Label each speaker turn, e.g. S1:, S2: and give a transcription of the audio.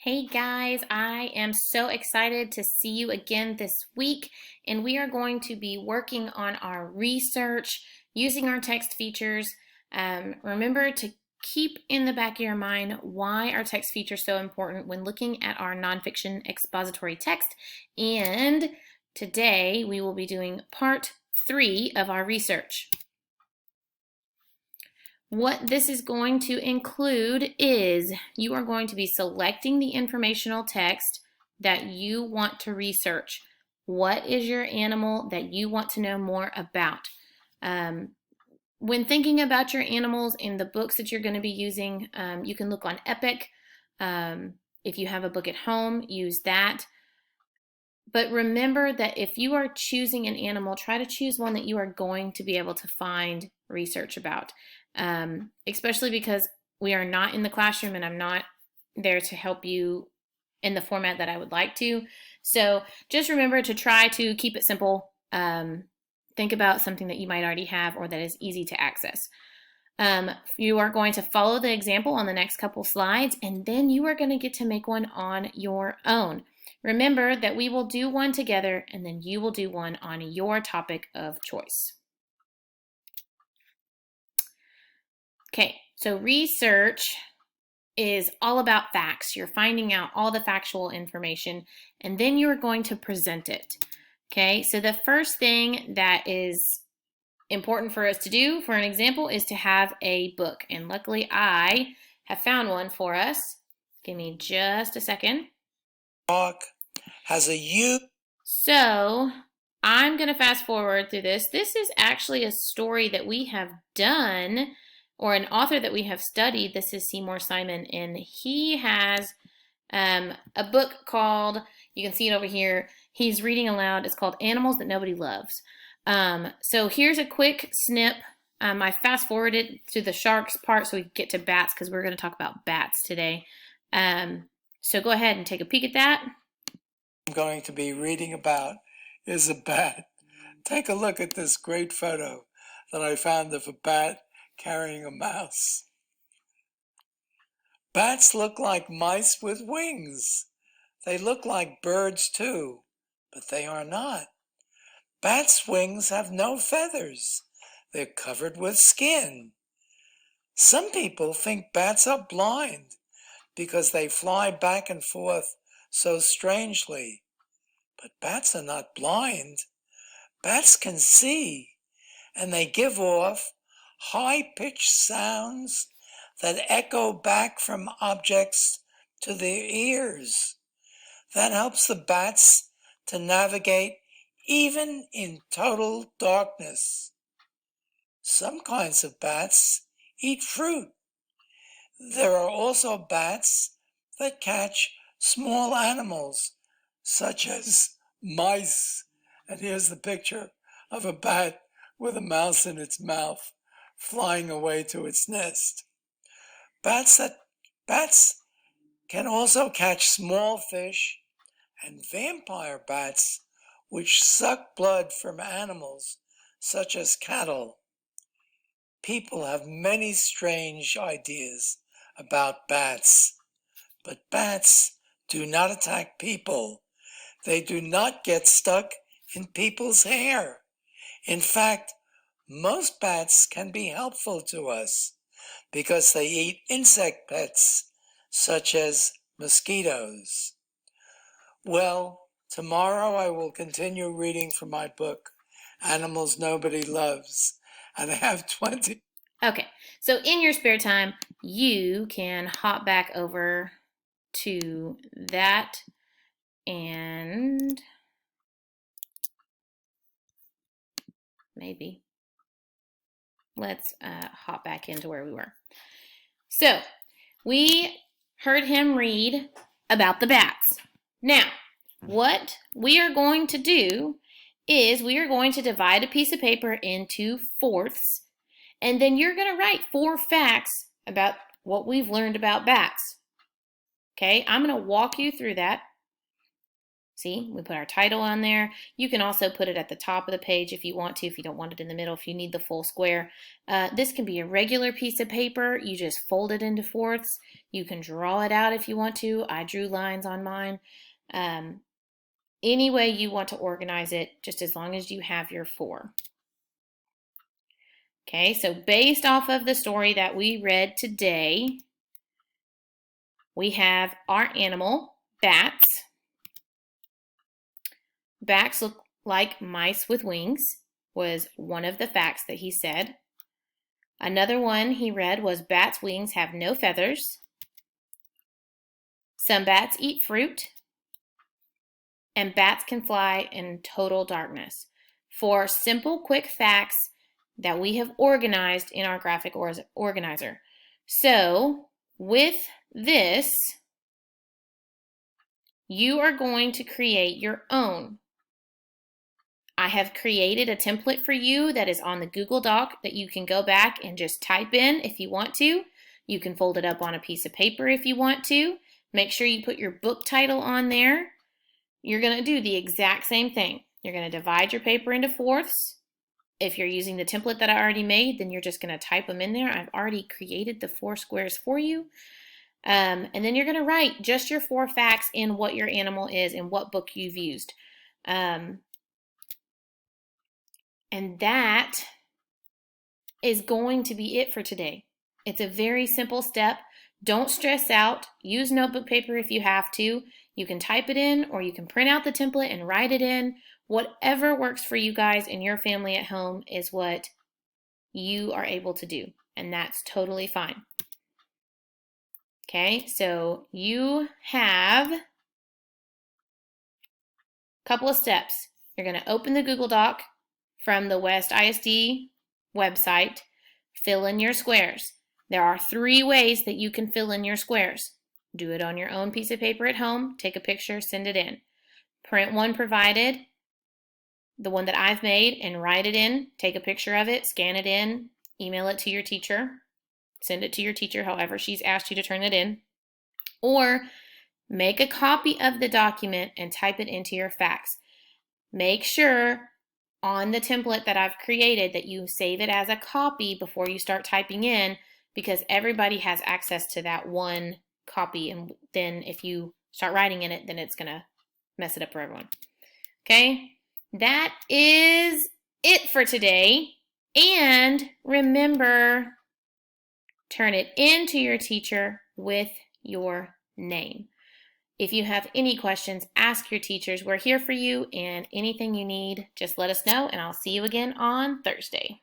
S1: Hey guys, I am so excited to see you again this week, and we are going to be working on our research using our text features. Remember to keep in the back of your mind why our text features are so important when looking at our nonfiction expository text. And today we will be doing part 3 of our research. What this is going to include is you are going to be selecting the informational text that you want to research. What is your animal that you want to know more about? When thinking about your animals in the books that you're going to be using, you can look on Epic. If you have a book at home, use that. But remember that if you are choosing an animal, try to choose one that you are going to be able to find research about, especially because we are not in the classroom and I'm not there to help you in the format that I would like to. So just remember to try to keep it simple. Think about something that you might already have or that is easy to access. You are going to follow the example on the next couple slides, and then you are going to get to make one on your own. Remember that we will do one together, and then you will do one on your topic of choice. Okay, so research is all about facts. You're finding out all the factual information, and then you're going to present it. Okay, so the first thing that is important for us to do, for an example, is to have a book. And luckily I have found one for us. Give me just a second.
S2: Has a U.
S1: So I'm going to fast forward through this. This is actually a story that we have done, or an author that we have studied. This is Seymour Simon, and he has a book called, you can see it over here, he's reading aloud. It's called Animals That Nobody Loves. So here's a quick snip. I fast forwarded to the sharks part so we can get to bats because we're going to talk about bats today. So go ahead and take a peek at that.
S2: I'm going to be reading about is a bat. Take a look at this great photo that I found of a bat carrying a mouse. Bats look like mice with wings. They look like birds too, but they are not. Bats' wings have no feathers. They're covered with skin. Some people think bats are blind because they fly back and forth so strangely. But bats are not blind. Bats can see, and they give off high-pitched sounds that echo back from objects to their ears. That helps the bats to navigate even in total darkness. Some kinds of bats eat fruit. There are also bats that catch small animals, such as mice. And here's the picture of a bat with a mouse in its mouth, flying away to its nest. Bats can also catch small fish, and vampire bats, which suck blood from animals such as cattle. People have many strange ideas about bats, but bats do not attack people. They do not get stuck in people's hair. In fact, most bats can be helpful to us because they eat insect pets such as mosquitoes. Well, tomorrow I will continue reading from my book, Animals Nobody Loves, and I have 20.
S1: Okay, so in your spare time, you can hop back over to that and maybe let's hop back into where we were. So we heard him read about the bats. Now, what we are going to do is we are going to divide a piece of paper into fourths, and then you're going to write 4 facts about what we've learned about bats. Okay, I'm going to walk you through that. See, we put our title on there. You can also put it at the top of the page if you want to, if you don't want it in the middle, if you need the full square. This can be a regular piece of paper. You just fold it into fourths. You can draw it out if you want to. I drew lines on mine. Any way you want to organize it, just as long as you have your 4. Okay, so based off of the story that we read today, we have our animal, bats. Bats look like mice with wings, was one of the facts that he said. Another one he read was bats' wings have no feathers. Some bats eat fruit. And bats can fly in total darkness. 4 simple, quick facts that we have organized in our graphic organizer. So, with this, you are going to create your own. I have created a template for you that is on the Google Doc that you can go back and just type in if you want to. You can fold it up on a piece of paper if you want to. Make sure you put your book title on there. You're going to do the exact same thing. You're going to divide your paper into fourths. If you're using the template that I already made, then you're just going to type them in there. I've already created the 4 squares for you. And then you're going to write just your 4 facts in what your animal is and what book you've used. And that is going to be it for today. It's a very simple step. Don't stress out. Use notebook paper if you have to. You can type it in or you can print out the template and write it in. Whatever works for you guys and your family at home is what you are able to do. And that's totally fine. Okay, so you have a couple of steps. You're going to open the Google Doc from the West ISD website, fill in your squares. There are 3 ways that you can fill in your squares. Do it on your own piece of paper at home, take a picture, send it in. Print one provided, the one that I've made, and write it in. Take a picture of it, scan it in, email it to your teacher, send it to your teacher however she's asked you to turn it in. Or make a copy of the document and type it into your facts. Make sure on the template that I've created that you save it as a copy before you start typing in, because everybody has access to that one copy, and then if you start writing in it, then it's gonna mess it up for everyone. Okay, that is it for today. And remember, turn it into your teacher with your name. If you have any questions, ask your teachers. We're here for you, and anything you need, just let us know, and I'll see you again on Thursday.